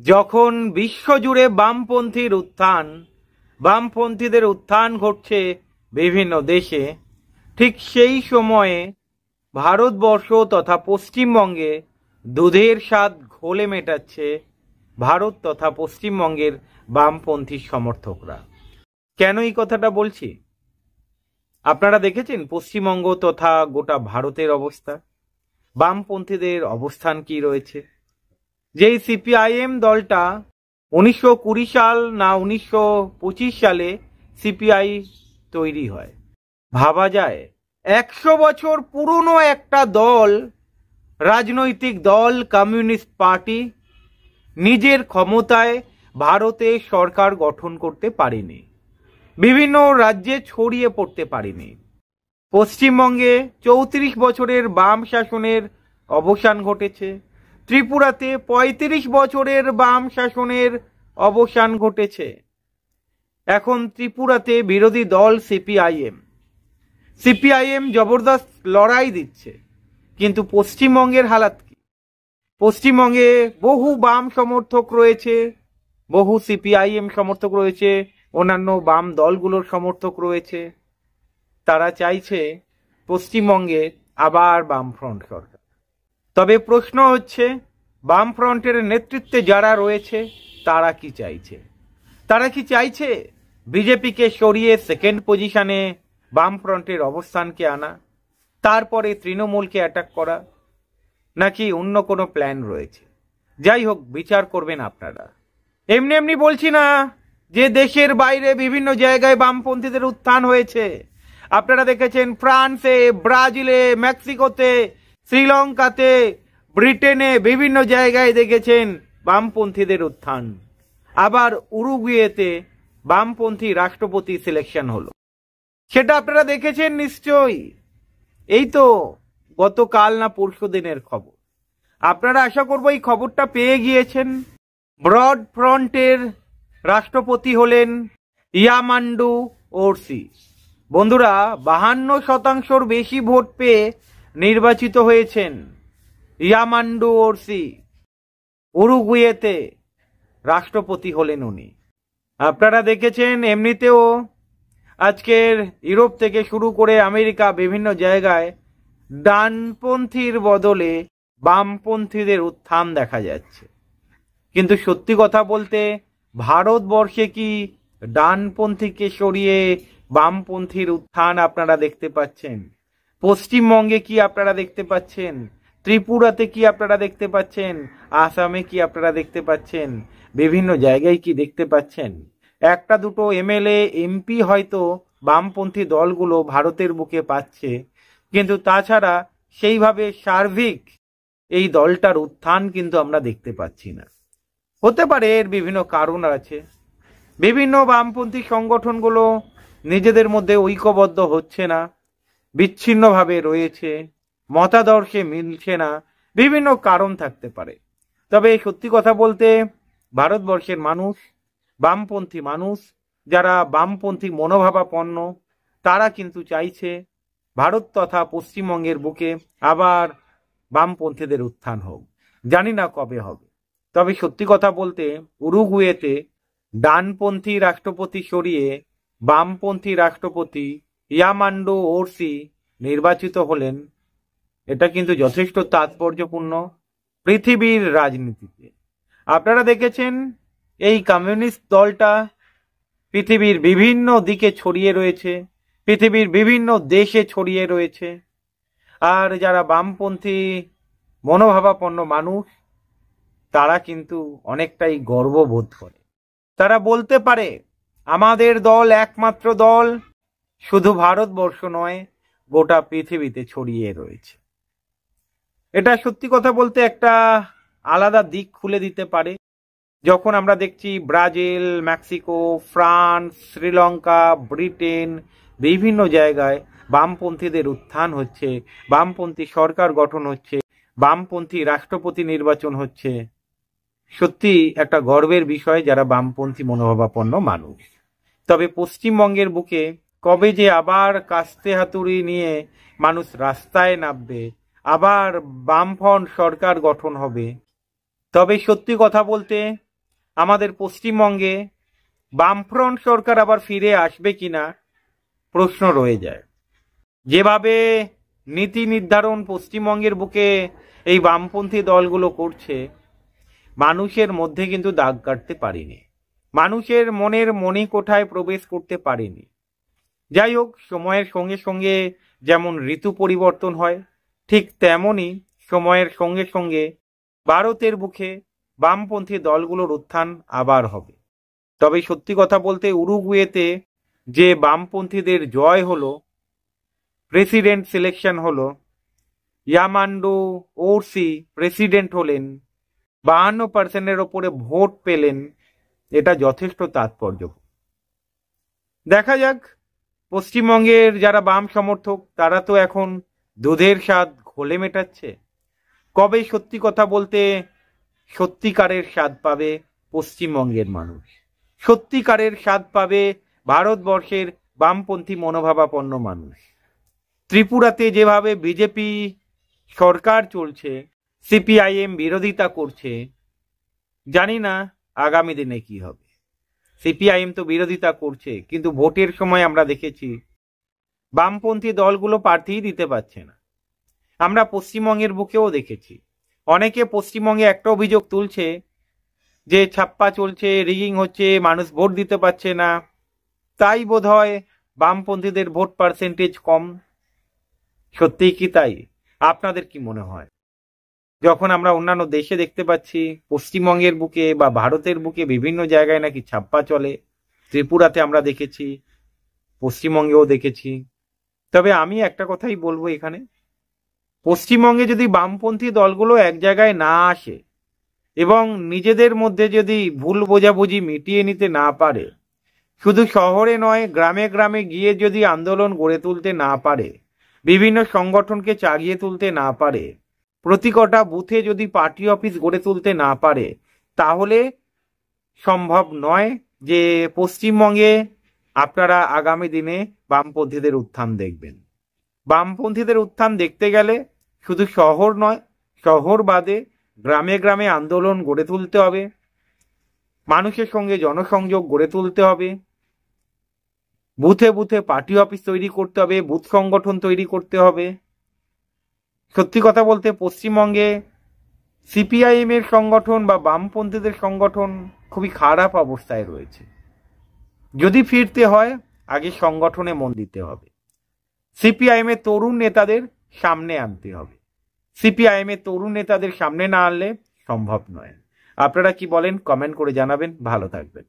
যখন বিশ্বজুড়ে বামপন্থীর উত্থান, বামপন্থীদের উত্থান ঘটছে বিভিন্ন দেশে, ঠিক সেই সময়ে ভারতবর্ষ তথা পশ্চিমবঙ্গে দুধের স্বাদ ঘোলে মেটাচ্ছে ভারত তথা পশ্চিমবঙ্গের বামপন্থী সমর্থকরা। কেন এই কথাটা বলছি? আপনারা দেখেছেন পশ্চিমবঙ্গ তথা গোটা ভারতের অবস্থা, বামপন্থীদের অবস্থান কি রয়েছে। যেই সিপিআইএম দলটা 1920 সাল না 1925 সালে সিপিআই তৈরি হয়, ভাবা যায় 100 বছর পুরনো একটা দল, রাজনৈতিক দল কমিউনিস্ট পার্টি নিজের ক্ষমতায় ভারতে সরকার গঠন করতে পারেনি, বিভিন্ন রাজ্যে ছড়িয়ে পড়তে পারেনি। পশ্চিমবঙ্গে 34 বছরের বাম শাসনের অবসান ঘটেছে, ত্রিপুরাতে 35 বছরের বাম শাসনের অবসান ঘটেছে। এখন ত্রিপুরাতে বিরোধী দল সিপিআইএম জবরদস্ত লড়াই দিচ্ছে, কিন্তু পশ্চিমবঙ্গের হালাত কি? পশ্চিমবঙ্গে বহু বাম সমর্থক রয়েছে, বহু সিপিআইএম সমর্থক রয়েছে, অন্যান্য বাম দলগুলোর সমর্থক রয়েছে। তারা চাইছে পশ্চিমবঙ্গে আবার বামফ্রন্ট সরকার। তবে প্রশ্ন হচ্ছে, বামফ্রন্টের নেতৃত্বে যারা রয়েছে তারা কি চাইছে? তারা কি চাইছে বিজেপিকে সরিয়ে সেকেন্ড পজিশনে বামফ্রন্টের অবস্থানকে আনা, তারপরে তৃণমূলকে অ্যাটাক করা, নাকি অন্য কোনো প্ল্যান রয়েছে? যাই হোক, বিচার করবেন আপনারা। এমনি এমনি বলছি না যে দেশের বাইরে বিভিন্ন জায়গায় বামপন্থীদের উত্থান হয়েছে। আপনারা দেখেছেন ফ্রান্সে, ব্রাজিলে, মেক্সিকোতে, শ্রীলঙ্কাতে, ব্রিটেনে বিভিন্ন জায়গায় দেখেছেন বামপন্থীদের উত্থান। আবার উরুগুয়েতে বামপন্থী রাষ্ট্রপতি সিলেকশন হলো, সেটা আপনারা দেখেছেন নিশ্চয়ই। এই তো গতকাল না পরশু দিনের খবর। আপনারা আশা করবো এই খবরটা পেয়ে গিয়েছেন। ব্রড ফ্রন্টের রাষ্ট্রপতি হলেন ইয়ামান্ডু ওরসি। বন্ধুরা, 52% বেশি ভোট পেয়ে নির্বাচিত হয়েছেন ইয়ামান্ডু ওরসি। উরুগুয়েতে রাষ্ট্রপতি হলেন উনি। আপনারা দেখেছেন এমনিতেও আজকের ইউরোপ থেকে শুরু করে আমেরিকা বিভিন্ন জায়গায় ডানপন্থীর বদলে বামপন্থীদের উত্থান দেখা যাচ্ছে। কিন্তু সত্যি কথা বলতে ভারতবর্ষে কি ডানপন্থীকে সরিয়ে বামপন্থীর উত্থান আপনারা দেখতে পাচ্ছেন? পশ্চিমবঙ্গে কি আপনারা দেখতে পাচ্ছেন? ত্রিপুরাতে কি আপনারা দেখতে পাচ্ছেন? আসামে কি আপনারা দেখতে পাচ্ছেন? বিভিন্ন জায়গায় কি দেখতে পাচ্ছেন? একটা দুটো এমএলএ এমপি হয়তো বামপন্থী দলগুলো ভারতের বুকে পাচ্ছে, কিন্তু তাছাড়া সেইভাবে সার্বিক এই দলটার উত্থান কিন্তু আমরা দেখতে পাচ্ছি না। হতে পারে এর বিভিন্ন কারণ আছে। বিভিন্ন বামপন্থী সংগঠনগুলো নিজেদের মধ্যে ঐক্যবদ্ধ হচ্ছে না, বিচ্ছিন্নভাবে রয়েছে, মতাদর্শে মিলছে না, বিভিন্ন কারণ থাকতে পারে। তবে সত্যি কথা বলতে ভারতবর্ষের মানুষ, বামপন্থী মানুষ যারা বামপন্থী মনোভাবাপন্ন, তারা কিন্তু চাইছে ভারত তথা পশ্চিমবঙ্গের বুকে আবার বামপন্থীদের উত্থান হোক। জানি না কবে হবে। তবে সত্যি কথা বলতে উরুগুয়েতে ডানপন্থী রাষ্ট্রপতি সরিয়ে বামপন্থী রাষ্ট্রপতি ইয়ামান্ডু ওরসি নির্বাচিত হলেন। এটা কিন্তু যথেষ্ট তাৎপর্যপূর্ণ পৃথিবীর রাজনীতিতে। আপনারা দেখেছেন এই কমিউনিস্ট দলটা পৃথিবীর বিভিন্ন দিকে ছড়িয়ে রয়েছে, পৃথিবীর বিভিন্ন দেশে ছড়িয়ে রয়েছে। আর যারা বামপন্থী মনোভাবাপন্ন মানুষ, তারা কিন্তু অনেকটাই গর্ববোধ করে। তারা বলতে পারে আমাদের দল একমাত্র দল শুধু ভারতবর্ষ নয়, গোটা পৃথিবীতে ছড়িয়ে রয়েছে। এটা সত্যি কথা বলতে একটা আলাদা দিক খুলে দিতে পারে। যখন আমরা দেখছি Brazil, Mexico, France, Sri Lanka, Britain বিভিন্ন জায়গায় বামপন্থীদের উত্থান হচ্ছে, বামপন্থী সরকার গঠন হচ্ছে, বামপন্থী রাষ্ট্রপতি নির্বাচন হচ্ছে, সত্যি একটা গর্বের বিষয় যারা বামপন্থী মনোভাবাপন্ন মানুষ। তবে পশ্চিমবঙ্গের বুকে কবে যে আবার কাস্তে হাতুড়ি নিয়ে মানুষ রাস্তায় নামবে, আবার বামফ্রন্ট সরকার গঠন হবে, তবে সত্যি কথা বলতে আমাদের পশ্চিমবঙ্গে বামফ্রন্ট সরকার আবার ফিরে আসবে কিনা প্রশ্ন রয়ে যায়। যেভাবে নীতি নির্ধারণ পশ্চিমবঙ্গের বুকে এই বামপন্থী দলগুলো করছে, মানুষের মধ্যে কিন্তু দাগ কাটতে পারেনি, মানুষের মনের মণিকোঠায় প্রবেশ করতে পারেনি। যাই হোক, সময়ের সঙ্গে সঙ্গে যেমন ঋতু পরিবর্তন হয়, ঠিক তেমনই সময়ের সঙ্গে সঙ্গে ভারতের বুকে বামপন্থী দলগুলোর উত্থান আবার হবে। তবে সত্যি কথা বলতে উরুগুয়েতে যে বামপন্থীদের জয় হলো, প্রেসিডেন্ট সিলেকশন হলো, ইয়ামান্ডো ওরসি প্রেসিডেন্ট হলেন, 52% ওপরে ভোট পেলেন, এটা যথেষ্ট তাৎপর্য। দেখা যাক, পশ্চিমবঙ্গের যারা বাম সমর্থক তারা তো এখন দুধের স্বাদ ঘোলে মেটাচ্ছে। কবে সত্যি কথা বলতে সত্যিকারের স্বাদ পাবে পশ্চিমবঙ্গের মানুষ, সত্যিকারের স্বাদ পাবে ভারতবর্ষের বামপন্থী মনোভাবাপন্ন মানুষ। ত্রিপুরাতে যেভাবে বিজেপি সরকার চলছে, সিপিআইএম বিরোধিতা করছে, জানি না আগামী দিনে কি হবে। সিপিআইএম তো বিরোধিতা করছে, কিন্তু ভোটের সময় আমরা দেখেছি বামপন্থী দলগুলো প্রার্থীই দিতে পারছে না। আমরা পশ্চিমবঙ্গের বুকেও দেখেছি, অনেকে পশ্চিমবঙ্গে একটা অভিযোগ তুলছে যে ছাপ্পা চলছে, রিগিং হচ্ছে, মানুষ ভোট দিতে পারছে না, তাই বোধহয় বামপন্থীদের ভোট পার্সেন্টেজ কম। সত্যিই কি তাই? আপনাদের কি মনে হয়? যখন আমরা অন্যান্য দেশে দেখতে পাচ্ছি পশ্চিমবঙ্গের বুকে বা ভারতের বুকে বিভিন্ন জায়গায় নাকি ছাপ্পা চলে, ত্রিপুরাতে আমরা দেখেছি, পশ্চিমবঙ্গেও দেখেছি। তবে আমি একটা কথাই বলবো এখানে, পশ্চিমবঙ্গে যদি বামপন্থী দলগুলো এক জায়গায় না আসে এবং নিজেদের মধ্যে যদি ভুল বোঝাবুঝি মিটিয়ে নিতে না পারে, শুধু শহরে নয় গ্রামে গ্রামে গিয়ে যদি আন্দোলন গড়ে তুলতে না পারে, বিভিন্ন সংগঠনকে চাগিয়ে তুলতে না পারে, প্রতি কটা বুথে যদি পার্টি অফিস গড়ে তুলতে না পারে, তাহলে সম্ভব নয় যে পশ্চিমবঙ্গে আপনারা আগামী দিনে বামপন্থীদের উত্থান দেখবেন। বামপন্থীদের উত্থান দেখতে গেলে শুধু শহর নয়, শহর বাদে গ্রামে গ্রামে আন্দোলন গড়ে তুলতে হবে, মানুষের সঙ্গে জনসংযোগ গড়ে তুলতে হবে, বুথে বুথে পার্টি অফিস তৈরি করতে হবে, বুথ সংগঠন তৈরি করতে হবে। সত্যি কথা বলতে পশ্চিমবঙ্গে সিপিআইএম এর সংগঠন বা বামপন্থীদের সংগঠন খুবই খারাপ অবস্থায় রয়েছে। যদি ফিরতে হয় আগে সংগঠনে মন দিতে হবে, সিপিআইএম এর তরুণ নেতাদের সামনে আনতে হবে। সিপিআইএম এর তরুণ নেতাদের সামনে না আনলে সম্ভব নয়। আপনারা কি বলেন? কমেন্ট করে জানাবেন। ভালো থাকবেন।